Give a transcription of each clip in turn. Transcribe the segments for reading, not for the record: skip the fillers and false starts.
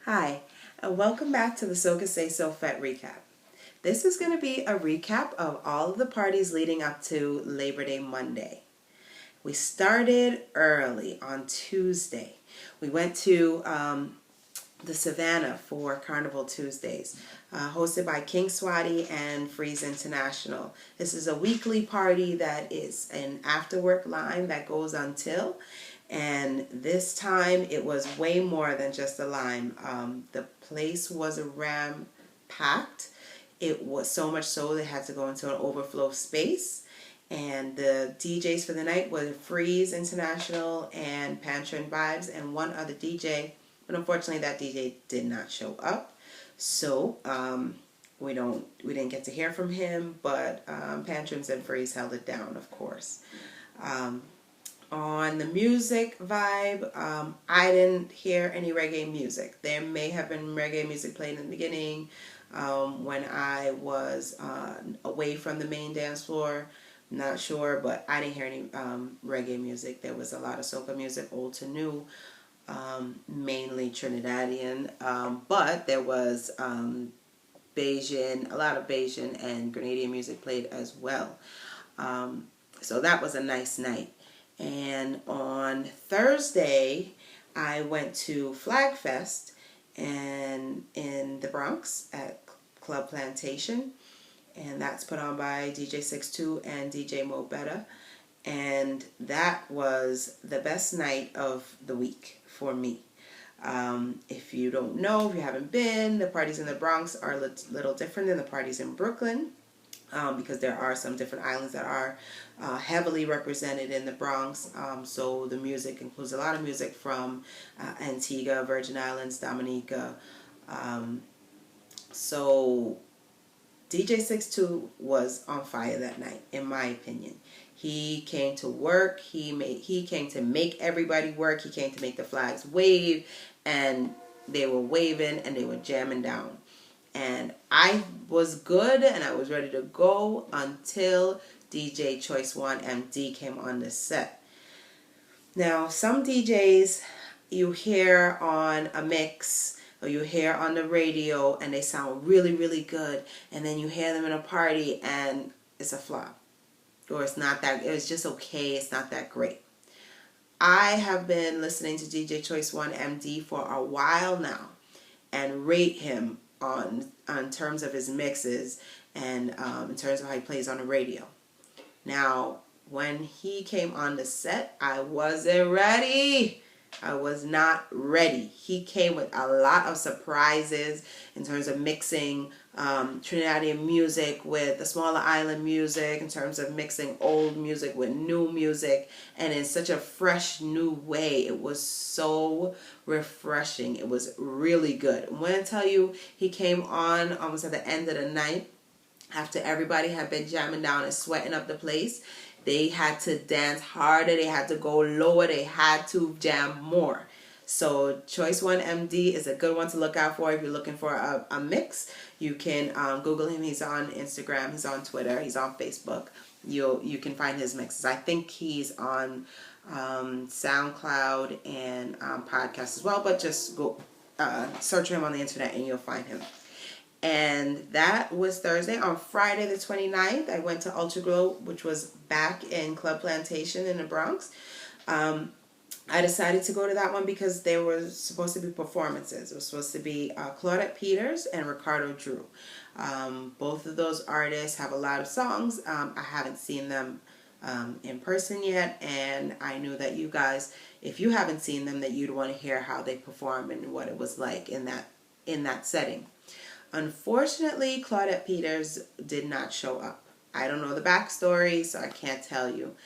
Hi, and welcome back to the SocaSaySo Fete Recap. This is going to be a recap of all of the parties leading up to Labor Day Monday. We started early on Tuesday. We went to the Savannah for Carnival Tuesdays, hosted by King Swati and Freeze International. This is a weekly party that is an after-work line that goes until, and this time it was way more than just a line. The place was ram-packed. It was so much so they had to go into an overflow space. And the DJs for the night were Freeze International and Pantry and Vibes and one other DJ. But unfortunately, that DJ did not show up, so we didn't get to hear from him. But Pantrums and Freeze held it down, of course. On the music vibe, I didn't hear any reggae music. There may have been reggae music played in the beginning when I was away from the main dance floor. Not sure, but I didn't hear any reggae music. There was a lot of soca music, old to new. Mainly Trinidadian, but there was Bajan, a lot of Bajan and Grenadian music played as well. So that was a nice night. And on Thursday, I went to Flag Fest and in the Bronx at Club Plantation, and that's put on by DJ 62 and DJ Mo Betta. And that was the best night of the week for me. If you don't know, if you haven't been, the parties in the Bronx are a little different than the parties in Brooklyn, because there are some different islands that are heavily represented in the Bronx. So the music includes a lot of music from Antigua, Virgin Islands, Dominica. So DJ 62 was on fire that night, in my opinion. He came to work. He came to make everybody work. He came to make the flags wave, and they were waving and they were jamming down. And I was good and I was ready to go until DJ Choice 1 MD came on the set. Now, some DJs you hear on a mix or you hear on the radio and they sound really, really good, and then you hear them in a party and it's a flop. Or it's just okay, it's not that great. I have been listening to DJ Choice 1 MD for a while now and rate him on terms of his mixes and in terms of how he plays on the radio. Now, when he came on the set, I wasn't ready. I was not ready. He came with a lot of surprises in terms of mixing Trinidadian music with the smaller island music, in terms of mixing old music with new music, and in such a fresh new way. It was so refreshing. It was really good. When I tell you, he came on almost at the end of the night after everybody had been jamming down and sweating up the place. They had to dance harder, they had to go lower, they had to jam more. So Choice 1 MD is a good one to look out for if you're looking for a mix. You can Google him. He's on Instagram, he's on Twitter, he's on Facebook. You can find his mixes. I think he's on SoundCloud and podcasts as well, but just go search him on the internet and you'll find him. And that was Thursday. On Friday the 29th, I went to Ultra Glow, which was back in Club Plantation in the Bronx. I decided to go to that one because there were supposed to be performances. It was supposed to be Claudette Peters and Ricardo Drue. Both of those artists have a lot of songs. I haven't seen them in person yet, and I knew that you guys, if you haven't seen them, that you'd want to hear how they perform and what it was like in that setting. Unfortunately, Claudette Peters did not show up. I don't know the backstory, so I can't tell you.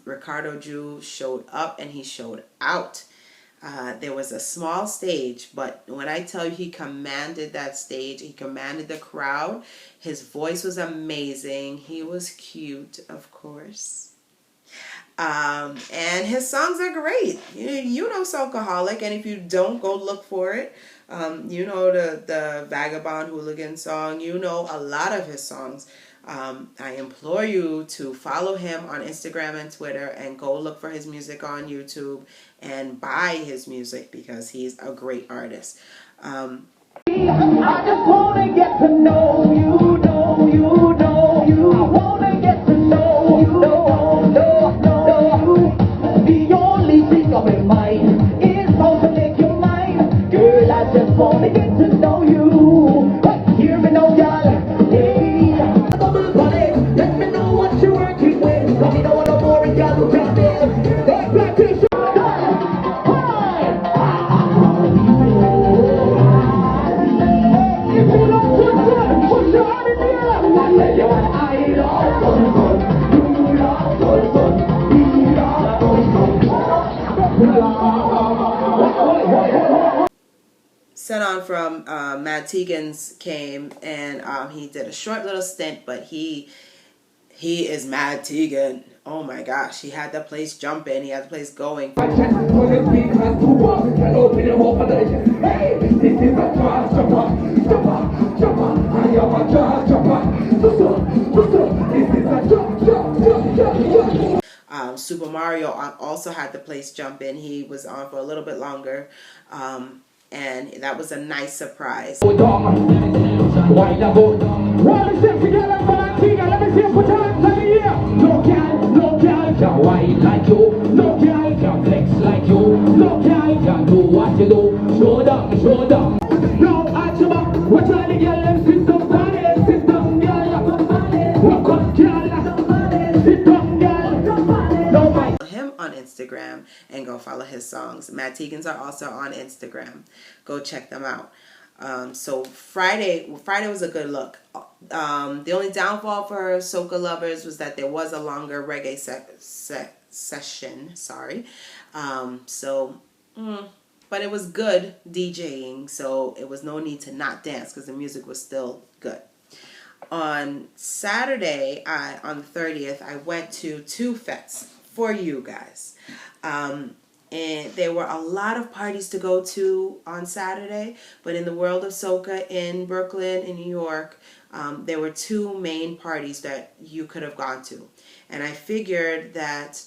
Ricardo Drue showed up and he showed out. There was a small stage, but when I tell you he commanded that stage, he commanded the crowd. His voice was amazing. He was cute, of course. And his songs are great. You know Socaaholic, and if you don't, go look for it. You know the Vagabond Hooligan song. You know a lot of his songs. I implore you to follow him on Instagram and Twitter, and go look for his music on YouTube and buy his music, because he's a great artist. I just want to get to know you. I want to get to know you. The only thing on my mind is how to make you mine. Girl, I just want to get to know you. Hear me now, y'all. Hey, double body. Let me know what you're working with. Cause me know what a boring girl who can be. Hey, practice. If you don't put good, put your hand in the air. I tell you what, I love fun. You love fun. We love fun. SenOn from Mad Tegans came, and he did a short little stint, but he is Mad Tegan. Oh my gosh, he had the place jumping, he had the place going. Supa Mario also had the place jumping. He was on for a little bit longer, and that was a nice surprise. No girl can whine like you. No girl can flex like you. No girl can do what you do. Show them, show them. No, Achaba, what are the girl them sit down, body, sit down, girl. Walk up, girl. Sit down, girl. No fight. Him on Instagram and go follow his songs. Mad Tegans are also on Instagram. Go check them out. So Friday was a good look. The only downfall for Soca lovers was that there was a longer reggae session. Sorry. But it was good DJing, so it was no need to not dance because the music was still good. On Saturday, on the 30th, I went to 2 fetes for you guys. And there were a lot of parties to go to on Saturday, but in the world of Soca in Brooklyn, in New York, there were 2 main parties that you could have gone to. And I figured that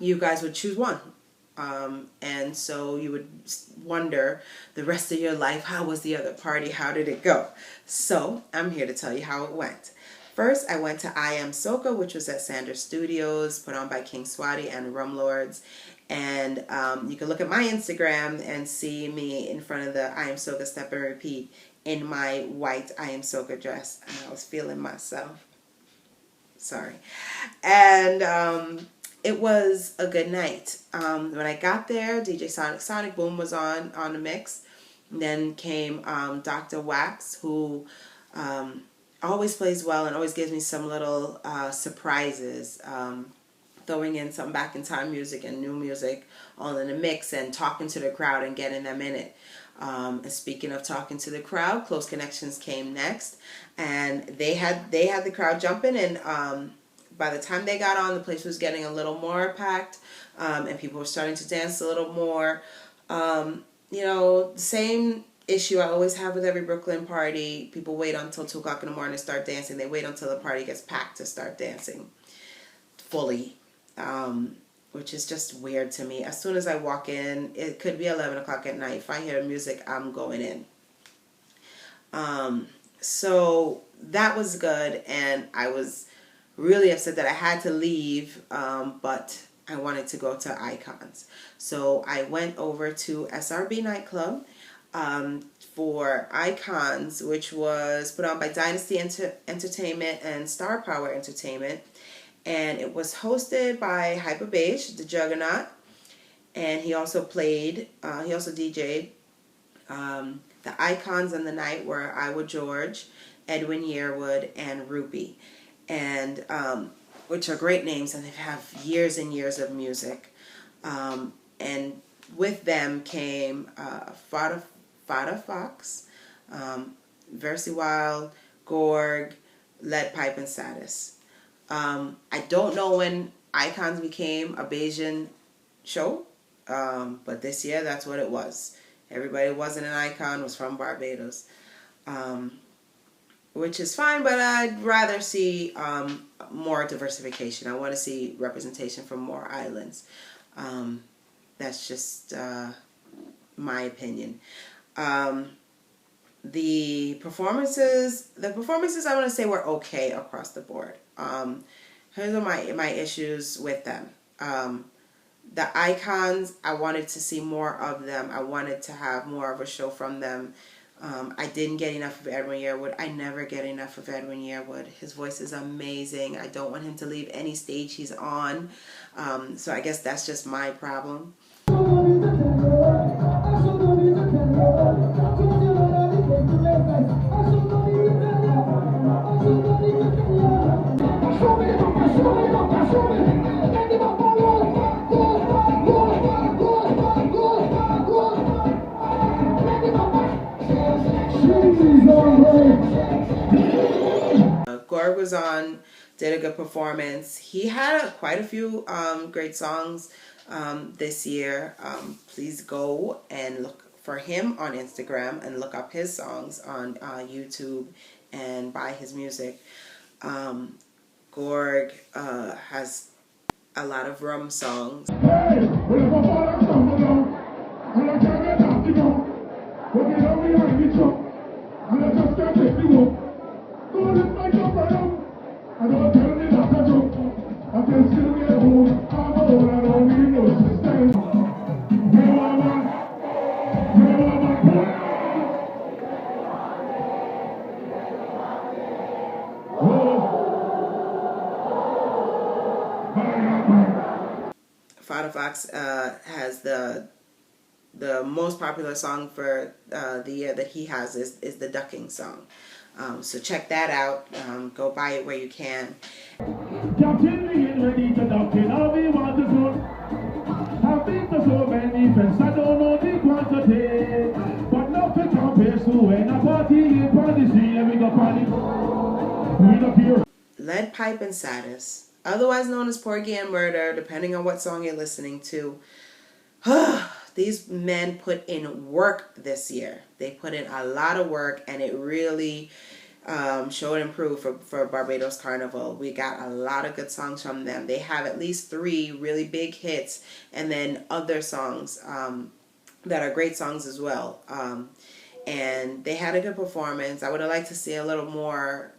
you guys would choose one. And so you would wonder the rest of your life, how was the other party? How did it go? So I'm here to tell you how it went. First, I went to I Am Soca, which was at Sanders Studios, put on by King Swati and Rum Lords. And you can look at my Instagram and see me in front of the I Am Soca Step and Repeat in my white I Am Soca dress. And I was feeling myself. Sorry. And it was a good night. When I got there, DJ Sonic Boom was on the mix. And then came Dr. Wax, who always plays well and always gives me some little surprises. Throwing in some back in time music and new music all in the mix, and talking to the crowd and getting them in it. And speaking of talking to the crowd, Close Connections came next, and they had the crowd jumping, and by the time they got on, the place was getting a little more packed, and people were starting to dance a little more. You know, the same issue I always have with every Brooklyn party. People wait until 2 o'clock in the morning to start dancing. They wait until the party gets packed to start dancing fully. Which is just weird to me. As soon as I walk in, it could be 11 o'clock at night. If I hear music, I'm going in. So that was good, and I was really upset that I had to leave, but I wanted to go to Icons. So I went over to SRB nightclub for Icons, which was put on by Dynasty Entertainment and Star Power Entertainment. And it was hosted by Hyper Beige, the Juggernaut, and he also DJ'd. The icons on the night were Iowa George, Edwin Yearwood, and Rupee, and which are great names, and they have years and years of music. And with them came Fadda Fox, Versi Wild, Gorg, led Pipe and Saddis. I don't know when Icons became a Bayesian show, but this year that's what it was. Everybody who wasn't an icon was from Barbados. which is fine, but I'd rather see more diversification. I want to see representation from more islands. That's just my opinion. The performances I want to say were okay across the board. Here's my issues with them. The icons, I wanted to see more of them. I wanted to have more of a show from them. I didn't get enough of Edwin Yearwood. I never get enough of Edwin Yearwood. His voice is amazing. I don't want him to leave any stage he's on. So I guess that's just my problem. Gorg was on, did a good performance. He had quite a few great songs this year. Please go and look for him on Instagram and look up his songs on YouTube and buy his music. Gorg has a lot of rum songs. Fadda Fox has the most popular song for the year that he has is the ducking song. So check that out. Go buy it where you can. Led Pipe and Saddis, otherwise known as Porgy and Murder, depending on what song you're listening to. These men put in work this year. They put in a lot of work, and it really showed and proved for Barbados Carnival. We got a lot of good songs from them. They have at least 3 really big hits, and then other songs that are great songs as well. And they had a good performance. I would have liked to see a little more,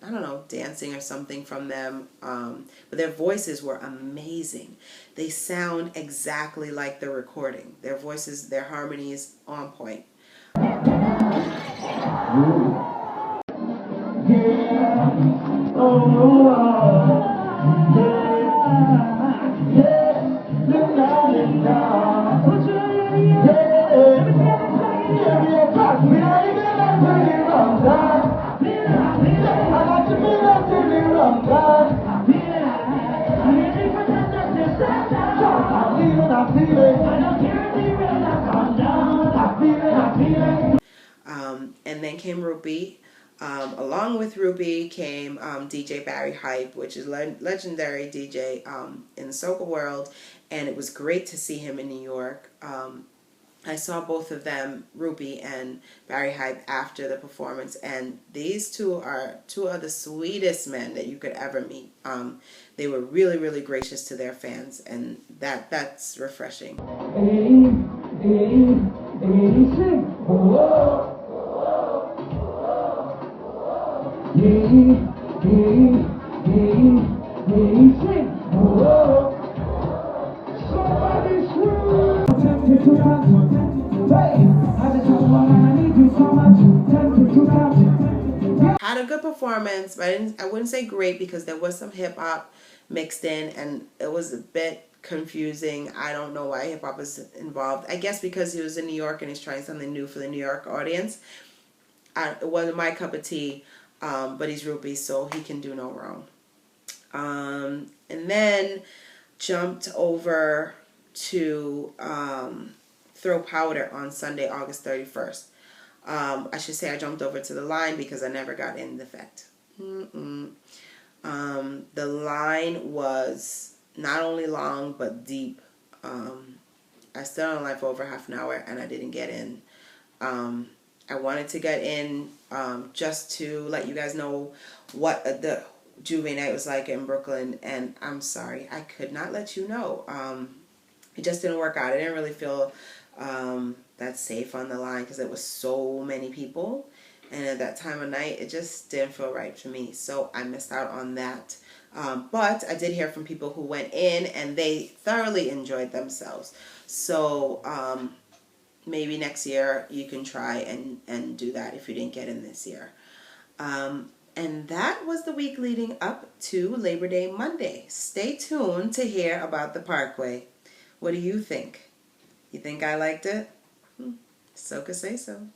I don't know, dancing or something from them. But their voices were amazing. They sound exactly like the recording. Their voices, their harmonies, on point. And then came Rupee. Along with Rupee came DJ Barry Hype, which is legendary DJ in the soca world, and it was great to see him in New York. I saw both of them, Rupee and Barry Hype, after the performance, and these two are 2 of the sweetest men that you could ever meet. They were really, really gracious to their fans, and that's refreshing. Had a good performance, but I wouldn't say great, because there was some hip hop mixed in, and it was a bit confusing. I don't know why hip hop is involved. I guess because he was in New York and he's trying something new for the New York audience. It wasn't my cup of tea, but he's Rupee, so he can do no wrong. And then jumped over to Throw Powder on Sunday, August 31st. I should say I jumped over to the line because I never got in the fete. The line was not only long but deep. I stood on the line for over half an hour and I didn't get in. I wanted to get in just to let you guys know what the Juve night was like in Brooklyn, and I'm sorry, I could not let you know. It just didn't work out. I didn't really feel that safe on the line because it was so many people, and at that time of night, it just didn't feel right for me. So I missed out on that. But I did hear from people who went in and they thoroughly enjoyed themselves. So maybe next year you can try and do that if you didn't get in this year. And that was the week leading up to Labor Day Monday. Stay tuned to hear about the Parkway. What do you think? You think I liked it? Soca say so.